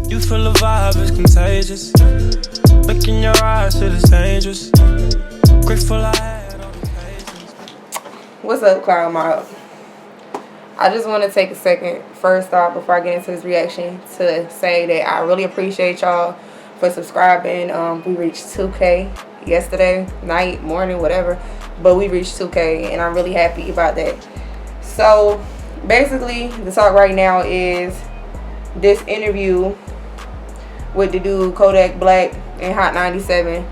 You feel the vibe is contagious. Look in your eyes, shit is dangerous. Grateful I had all the patience. What's up, Cloud Mob? I just want to take a second, first off, before I get into this reaction, to say that I really appreciate y'all for subscribing. We reached 2K yesterday, night, morning, whatever. But we reached 2K, and I'm really happy about that. So, basically, the talk right now is this interview with the dude Kodak Black and Hot 97.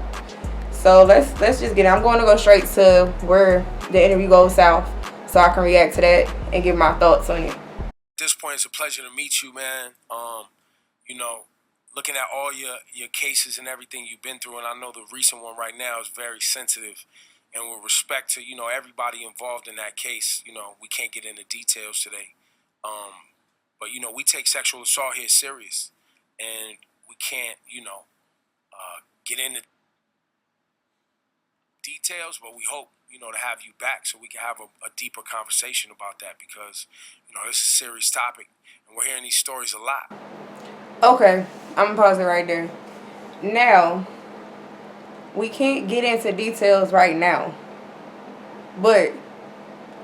So let's just get it. I'm going to go straight to where the interview goes south, so I can react to that and give my thoughts on it. At this point, it's a pleasure to meet you, man. You know, looking at all your cases and everything you've been through, and I know the recent one right now is very sensitive. And with respect to, everybody involved in that case, we can't get into details today. But, we take sexual assault here serious. And we can't, get into details, but we hope, to have you back so we can have a deeper conversation about that because, this is a serious topic and we're hearing these stories a lot. Okay, I'm going to pause it right there. Now, we can't get into details right now, but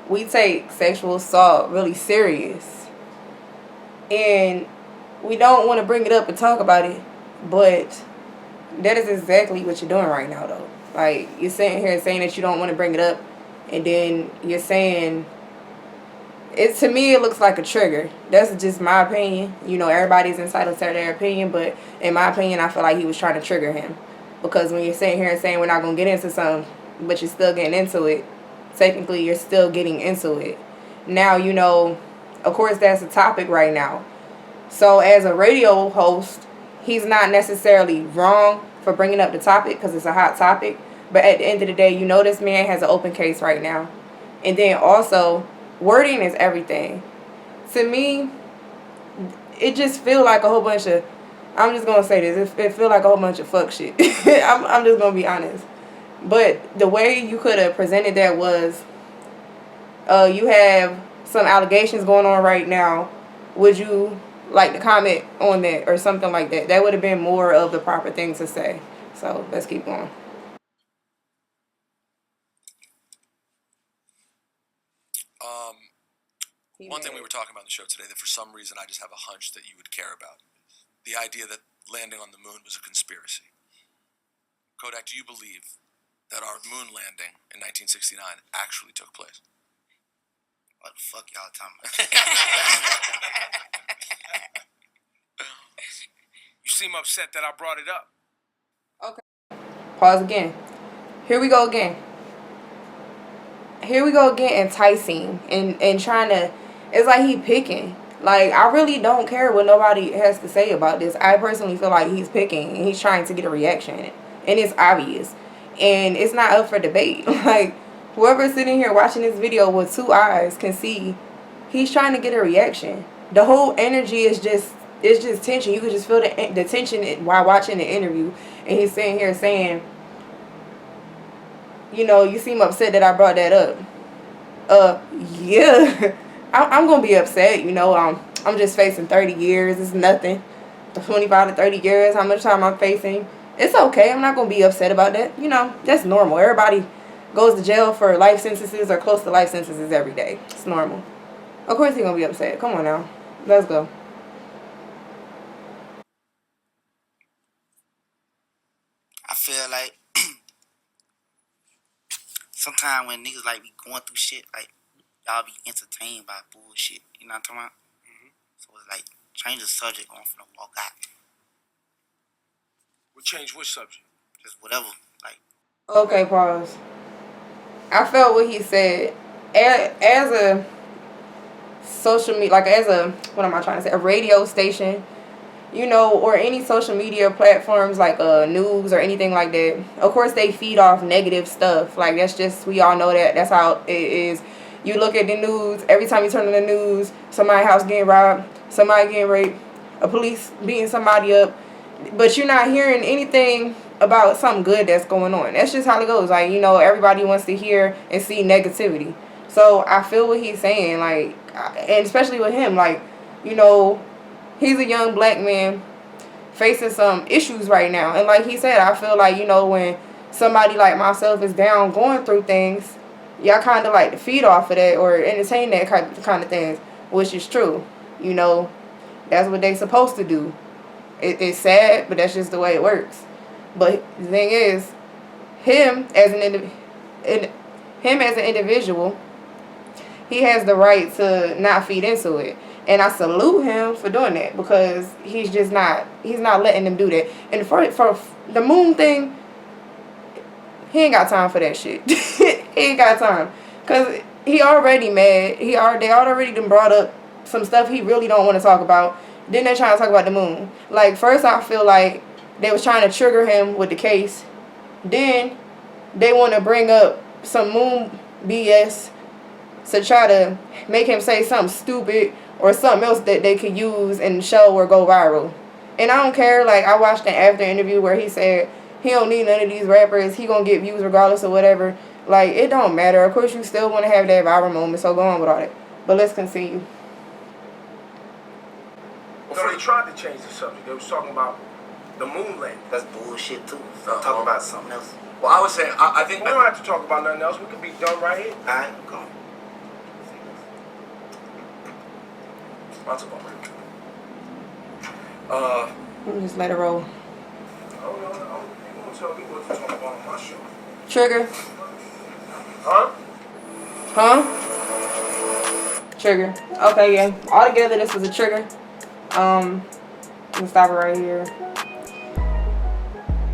we take sexual assault really serious. And we don't want to bring it up and talk about it, but that is exactly what you're doing right now, though. Like, you're sitting here saying that you don't want to bring it up, and then you're saying, to me, it looks like a trigger. That's just my opinion. Everybody's entitled to their opinion, but in my opinion, I feel like he was trying to trigger him. Because when you're sitting here and saying we're not going to get into something, but you're still getting into it, technically you're still getting into it. Now, of course, that's a topic right now. So as a radio host, he's not necessarily wrong for bringing up the topic because it's a hot topic. But at the end of the day, this man has an open case right now. And then also, wording is everything. To me, it just feels like a whole bunch of, I'm just going to say this, it feels like a whole bunch of fuck shit. I'm just going to be honest. But the way you could have presented that was, you have some allegations going on right now. Would you like to comment on that or something like that? That would have been more of the proper thing to say. So let's keep going. One thing we were talking about on the show today that for some reason I just have a hunch that you would care about. The idea that landing on the moon was a conspiracy. Kodak, do you believe that our moon landing in 1969 actually took place? What the fuck y'all talking about? You seem upset that I brought it up. Okay. Pause again. Here we go again. Enticing and trying to, it's like he picking. Like, I really don't care what nobody has to say about this. I personally feel like he's picking and he's trying to get a reaction. And it's obvious. And it's not up for debate. Like, whoever's sitting here watching this video with two eyes can see he's trying to get a reaction. The whole energy is just tension. You could just feel the tension while watching the interview. And he's sitting here saying, you seem upset that I brought that up. Yeah. I'm going to be upset, I'm just facing 30 years. It's nothing. 25 to 30 years, how much time I'm facing. It's okay. I'm not going to be upset about that. That's normal. Everybody goes to jail for life sentences or close to life sentences every day. It's normal. Of course he's going to be upset. Come on now. Let's go. I feel like sometimes when niggas like be going through shit, like y'all be entertained by bullshit. You know what I'm talking about? So it's like change the subject on from the walk out. We'll change which subject? Just whatever. Like, okay, pause. I felt what he said. As a social media, like as a, what am I trying to say? A radio station, or any social media platforms like news or anything like that. Of course, they feed off negative stuff. Like, that's just, we all know that. That's how it is. You look at the news, every time you turn on the news, somebody's house getting robbed, somebody getting raped, a police beating somebody up. But you're not hearing anything about something good that's going on. That's just how it goes. Like, everybody wants to hear and see negativity. So I feel what he's saying, like, and especially with him, like, he's a young black man. facing some issues right now. And like he said, I feel like, you know, when somebody like myself is down going through things, y'all kind of like to feed off of that or entertain that kind of things, which is true. You know, that's what they supposed to do. It's sad, but that's just the way it works. But the thing is, him as an individual, he has the right to not feed into it. And I salute him for doing that, because he's not letting them do that. And for the moon thing, he ain't got time for that shit. He ain't got time. Because he already mad. They already done brought up some stuff he really don't want to talk about. Then they're trying to talk about the moon. Like, first I feel like they was trying to trigger him with the case. Then they want to bring up some moon BS to try to make him say something stupid or something else that they could use in the show or go viral. And I don't care. Like, I watched an after interview where he said he don't need none of these rappers. He gonna get views regardless of whatever. Like, it don't matter. Of course, you still want to have that viral moment, so go on with all that. But let's continue. So they tried to change the subject. They was talking about the moon landing. That's bullshit too. Talk about something else. Well, I was saying, I think We don't have to talk about nothing else. We could be done right here. Alright, go on. Sponsored by Just let it roll. Oh, no. You want to tell me what to talk about on my show? Trigger. Trigger. Okay, yeah. Altogether, this was a trigger. Let's stop it right here.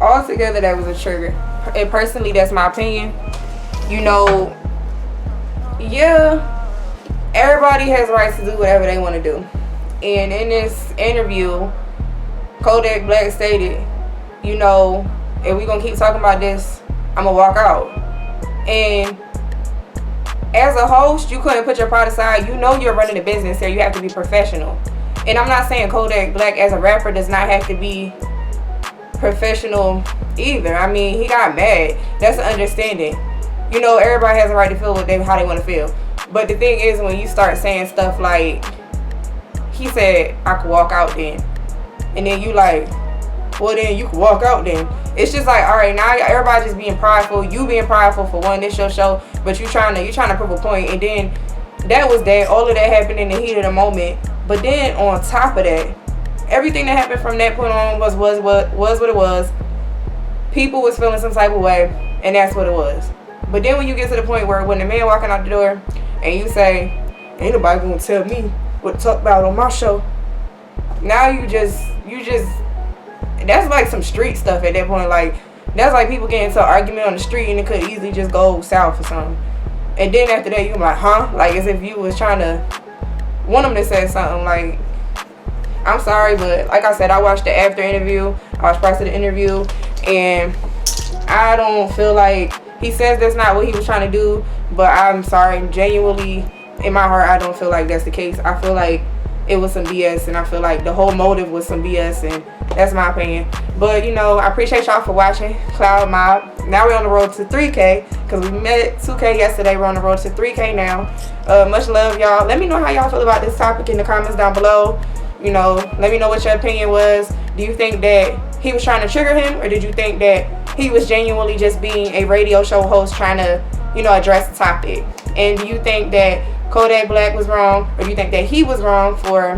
Altogether, that was a trigger. And personally, that's my opinion. You know, yeah, everybody has rights to do whatever they want to do. And in this interview, Kodak Black stated, you know, if we're going to keep talking about this, I'm going to walk out. And as a host, you couldn't put your pride aside. You know you're running a business here. You have to be professional. And I'm not saying Kodak Black as a rapper does not have to be professional either. I mean, he got mad. That's an understanding. You know, everybody has a right to feel how they want to feel. But the thing is, when you start saying stuff like, he said, I could walk out then. And then you like, well then you can walk out then. It's just like, all right, now everybody just being prideful. You being prideful for one, this your show, but you trying to prove a point. And then that was that. All of that happened in the heat of the moment. But then on top of that, everything that happened from that point on was what it was. People was feeling some type of way, and that's what it was. But then when you get to the point where when the man walking out the door and you say, ain't nobody gonna tell me what to talk about on my show. Now you just that's like some street stuff at that point. Like, that's like people getting into an argument on the street and it could easily just go south or something. And then after that, you like, huh? Like, as if you was trying to want them to say something. Like, I'm sorry, but like I said, I watched the after interview. I watched parts of the interview, and I don't feel like he says that's not what he was trying to do. But I'm sorry, genuinely, in my heart, I don't feel like that's the case. I feel like it was some BS, and I feel like the whole motive was some BS, and that's my opinion. But, you know, I appreciate y'all for watching Cloud Mob. Now we're on the road to 3K, because we met 2K yesterday. We're on the road to 3K now. Much love, y'all. Let me know how y'all feel about this topic in the comments down below. You know, let me know what your opinion was. Do you think that he was trying to trigger him, or did you think that he was genuinely just being a radio show host trying to, you know, address the topic? And do you think that Kodak Black was wrong, or do you think that he was wrong for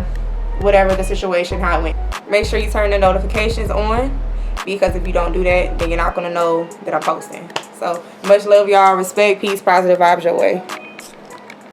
whatever the situation, how it went? Make sure you turn the notifications on, because if you don't do that, then you're not going to know that I'm posting. So, much love, y'all. Respect, peace, positive vibes your way.